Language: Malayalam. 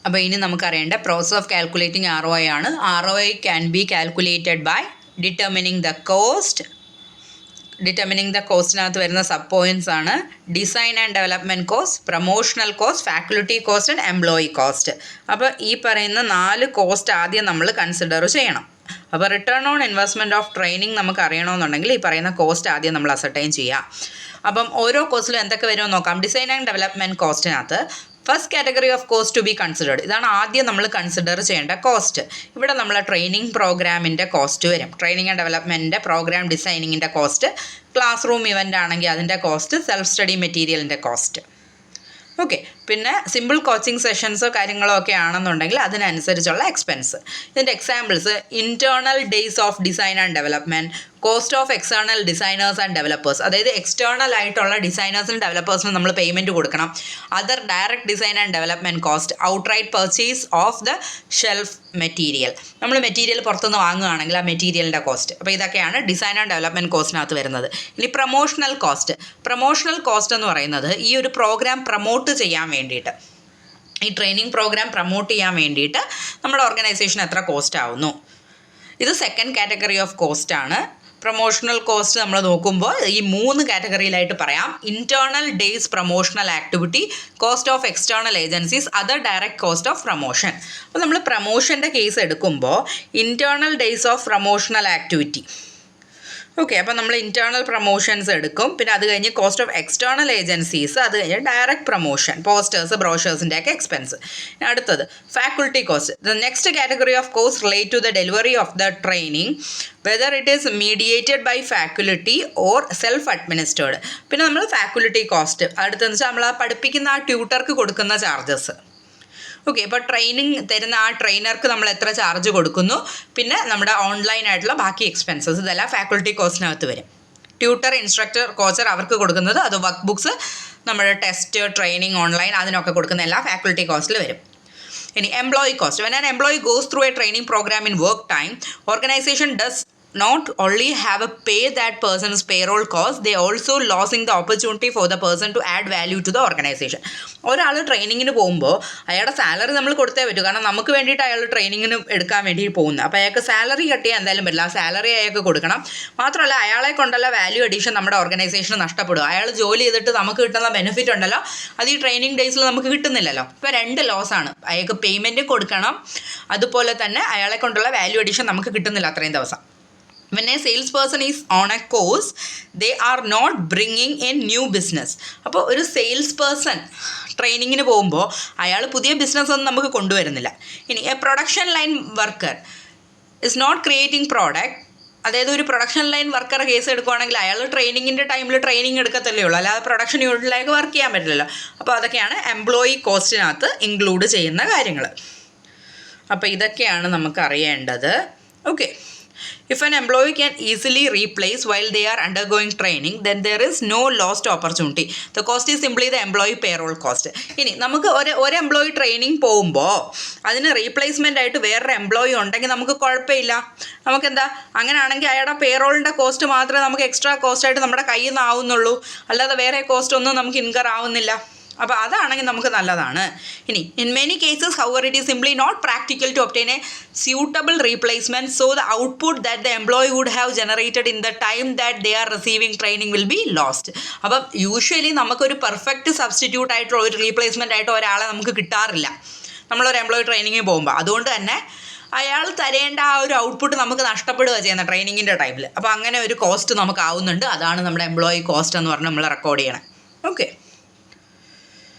അപ്പോൾ ഇനി നമുക്കറിയേണ്ട പ്രോസസ് ഓഫ് കാൽക്കുലേറ്റിംഗ് ROI ആണ്. ROI can be calculated by determining the കോസ്റ്റിനകത്ത് വരുന്ന സബ് പോയിൻറ്റ്സ് ആണ് design and development cost, promotional cost, faculty cost and employee cost. അപ്പോൾ ഈ പറയുന്ന 4 കോസ്റ്റ് ആദ്യം നമ്മൾ കൺസിഡർ ചെയ്യണം. അപ്പോൾ return on investment of training നമുക്ക് അറിയണമെന്നുണ്ടെങ്കിൽ ഈ പറയുന്ന കോസ്റ്റ് ആദ്യം നമ്മൾ അസർട്ടൈൻ ചെയ്യുക. അപ്പം ഓരോ കോസ്റ്റിലും എന്തൊക്കെ വരുമെന്ന് നോക്കാം. ഡിസൈൻ ആൻഡ് ഡെവലപ്മെൻറ്റ് കോസ്റ്റിനകത്ത് first category of cost to be considered, ഇതാണ് ആദ്യം നമ്മൾ കൺസിഡർ ചെയ്യേണ്ട കോസ്റ്റ്. ഇവിടെ നമ്മൾ ട്രെയിനിങ് പ്രോഗ്രാമിൻ്റെ കോസ്റ്റ് വരും. ട്രെയിനിങ് ആൻഡ് ഡെവലപ്മെൻറ്റിൻ്റെ പ്രോഗ്രാം ഡിസൈനിങ്ങിൻ്റെ കോസ്റ്റ്, ക്ലാസ് റൂം ഇവൻ്റ് ആണെങ്കിൽ അതിൻ്റെ കോസ്റ്റ്, സെൽഫ് സ്റ്റഡി മെറ്റീരിയലിൻ്റെ കോസ്റ്റ്. ഓക്കെ, പിന്നെ സിമ്പിൾ കോച്ചിങ് സെഷൻസോ കാര്യങ്ങളോ ഒക്കെ ആണെന്നുണ്ടെങ്കിൽ അതിനനുസരിച്ചുള്ള എക്സ്പെൻസ്. ഇതിൻ്റെ examples internal days of design and development, cost of external designers and developers, അതായത് എക്സ്റ്റേണൽ ആയിട്ടുള്ള ഡിസൈനേഴ്സിനും ഡെവലപ്പേഴ്സിനും നമ്മൾ പേയ്മെൻറ്റ് കൊടുക്കണം. Other direct design and development cost, outright purchase off the shelf material, നമ്മൾ മെറ്റീരിയൽ പുറത്തുനിന്ന് വാങ്ങുകയാണെങ്കിൽ ആ മെറ്റീരിയലിൻ്റെ കോസ്റ്റ്. അപ്പോൾ ഇതൊക്കെയാണ് ഡിസൈൻ ആൻഡ് ഡെവലപ്മെൻറ്റ് കോസ്റ്റിനകത്ത് വരുന്നത്. ഇനി പ്രൊമോഷണൽ കോസ്റ്റ് എന്ന് പറയുന്നത് ഈ ഒരു പ്രോഗ്രാം പ്രൊമോട്ട് ചെയ്യാൻ വേണ്ടിയിട്ട്, ഈ ട്രെയിനിങ് പ്രോഗ്രാം പ്രൊമോട്ട് ചെയ്യാൻ വേണ്ടിയിട്ട് നമ്മുടെ ഓർഗനൈസേഷൻ എത്ര കോസ്റ്റ് ആവുന്നു, ഇത് സെക്കൻഡ് കാറ്റഗറി ഓഫ് കോസ്റ്റ് ആണ്. പ്രൊമോഷണൽ കോസ്റ്റ് നമ്മൾ നോക്കുമ്പോൾ ഈ 3 കാറ്റഗറിയിലായിട്ട് പറയാം. Internal days promotional activity, cost of external agencies, other direct cost of promotion. അപ്പോൾ നമ്മൾ പ്രൊമോഷൻ്റെ കേസ് എടുക്കുമ്പോൾ internal days of promotional activity, okay, അപ്പോൾ നമ്മൾ ഇൻറ്റേർണൽ പ്രൊമോഷൻസ് എടുക്കും. പിന്നെ അത് കഴിഞ്ഞ് കോസ്റ്റ് ഓഫ് എക്സ്റ്റേണൽ ഏജൻസീസ്, അത് കഴിഞ്ഞ് ഡയറക്റ്റ് പ്രൊമോഷൻ, പോസ്റ്റേഴ്സ്, ബ്രോഷേഴ്സിൻ്റെ ഒക്കെ എക്സ്പെൻസ്. അടുത്തത് faculty cost. The next category of cost relate to the delivery of the training, whether it is mediated by faculty or self administered. പിന്നെ നമ്മൾ ഫാക്കൽറ്റി കോസ്റ്റ്, അടുത്തെന്ന് വെച്ചാൽ നമ്മൾ ആ പഠിപ്പിക്കുന്ന ആ ട്യൂട്ടർക്ക് കൊടുക്കുന്ന ചാർജസ്. ഓക്കെ, ഇപ്പോൾ ട്രെയിനിങ് തരുന്ന ആ ട്രെയിനർക്ക് നമ്മൾ എത്ര ചാർജ് കൊടുക്കുന്നു, പിന്നെ നമ്മുടെ ഓൺലൈനായിട്ടുള്ള ബാക്കി എക്സ്പെൻസസ്, ഇതെല്ലാം ഫാക്കൽറ്റി കോസ്റ്റിനകത്ത് വരും. ട്യൂട്ടർ, ഇൻസ്ട്രക്ടർ, കോച്ചർ അവർക്ക് കൊടുക്കുന്നത്, അത് വർക്ക് ബുക്സ്, നമ്മുടെ ടെസ്റ്റ്, ട്രെയിനിങ്, ഓൺലൈൻ അതിനൊക്കെ കൊടുക്കുന്ന എല്ലാം ഫാക്കൽറ്റി കോസ്റ്റിൽ വരും. ഇനി employee cost. When an employee goes through a training program in work time, organisation does not only have a pay that person's payroll cost, they also losing the opportunity for the person to add value to the organization. ഒരാൾ ട്രെയിനിങ്ങിന് പോകുമ്പോൾ അയാളുടെ സാലറി നമ്മൾ കൊടുത്തേ പറ്റൂ, കാരണം നമുക്ക് വേണ്ടിയിട്ട് അയാൾ ട്രെയിനിങ്ങിന് എടുക്കാൻ വേണ്ടി പോകുന്നത്. അപ്പോൾ അയാൾക്ക് സാലറി കട്ട് ചെയ്യാൻ എന്തായാലും പറ്റില്ല, ആ സാലറി അയാൾക്ക് കൊടുക്കണം. മാത്രമല്ല അയാളെ കൊണ്ടുള്ള വാല്യൂ അഡീഷൻ നമ്മുടെ ഓർഗനൈസേഷന് നഷ്ടപ്പെടും. അയാൾ ജോലി ചെയ്തിട്ട് നമുക്ക് കിട്ടുന്ന ബെനിഫിറ്റ് ഉണ്ടല്ലോ, അത് ഈ ട്രെയിനിങ് ഡേയ്സിൽ നമുക്ക് കിട്ടുന്നില്ലല്ലോ. ഇപ്പോൾ 2 ലോസാണ്, അയാൾക്ക് പേയ്മെൻറ്റ് കൊടുക്കണം, അതുപോലെ തന്നെ അയാളെ കൊണ്ടുള്ള വാല്യൂ അഡീഷൻ നമുക്ക് കിട്ടുന്നില്ല അത്രയും ദിവസം. When a salesperson is on a course, they are not bringing in new business. അപ്പോൾ ഒരു സെയിൽസ് പേഴ്സൺ ട്രെയിനിങ്ങിന് പോകുമ്പോൾ അയാൾ പുതിയ ബിസിനസ് ഒന്നും നമുക്ക് കൊണ്ടുവരുന്നില്ല. ഇനി a production line worker is not creating product, അതായത് ഒരു പ്രൊഡക്ഷൻ ലൈൻ വർക്കർ കേസ് എടുക്കുകയാണെങ്കിൽ അയാൾ ട്രെയിനിങ്ങിൻ്റെ ടൈമിൽ ട്രെയിനിങ് എടുക്കത്തല്ലേ ഉള്ളൂ, അല്ലാതെ പ്രൊഡക്ഷൻ യൂണിറ്റിലേക്ക് വർക്ക് ചെയ്യാൻ പറ്റില്ലല്ലോ. അപ്പോൾ അതൊക്കെയാണ് എംപ്ലോയി കോസ്റ്റിനകത്ത് ഇൻക്ലൂഡ് ചെയ്യുന്ന കാര്യങ്ങൾ. അപ്പോൾ ഇതൊക്കെയാണ് നമുക്ക് അറിയേണ്ടത്. Okay, if an employee can easily replace while they are undergoing training, then there is no lost opportunity. The cost is simply the employee payroll cost. ഇനി നമുക്ക് ഒരു എംപ്ലോയി ട്രെയിനിങ് പോകുമ്പോൾ അതിന് റീപ്ലേസ്മെൻ്റ് ആയിട്ട് വേറൊരു എംപ്ലോയി ഉണ്ടെങ്കിൽ നമുക്ക് കുഴപ്പമില്ല. നമുക്കെന്താ, അങ്ങനെയാണെങ്കിൽ അയാളുടെ പേറോളിൻ്റെ കോസ്റ്റ് മാത്രമേ നമുക്ക് എക്സ്ട്രാ കോസ്റ്റായിട്ട് നമ്മുടെ കയ്യിൽ നിന്ന് ആവുന്നുള്ളൂ, അല്ലാതെ വേറെ കോസ്റ്റ് ഒന്നും നമുക്ക് ഇൻകർ ആവുന്നില്ല. അപ്പോൾ അതാണെങ്കിൽ നമുക്ക് നല്ലതാണ്. ഇനി in many cases however it is simply not practical to obtain a suitable replacement, so the output that the employee would have generated in the time that they are receiving training will be lost. അപ്പം യൂഷ്വലി നമുക്കൊരു പെർഫെക്റ്റ് സബ്സ്റ്റിറ്റ്യൂട്ട് ആയിട്ടുള്ള ഒരു റീപ്ലേസ്മെൻ്റ് ആയിട്ട് ഒരാളെ നമുക്ക് കിട്ടാറില്ല നമ്മളൊരു എംപ്ലോയി ട്രെയിനിങ്ങിന് പോകുമ്പോൾ. അതുകൊണ്ട് തന്നെ അയാൾ തരേണ്ട ആ ഒരു ഔട്ട്പുട്ട് നമുക്ക് നഷ്ടപ്പെടുക ചെയ്യുന്ന ട്രെയിനിങ്ങിൻ്റെ ടൈമിൽ. അപ്പോൾ അങ്ങനെ ഒരു കോസ്റ്റ് നമുക്ക് ആവുന്നുണ്ട്, അതാണ് നമ്മുടെ എംപ്ലോയി കോസ്റ്റ് എന്ന് പറഞ്ഞ് നമ്മൾ റെക്കോർഡ് ചെയ്യണം. ഓക്കെ.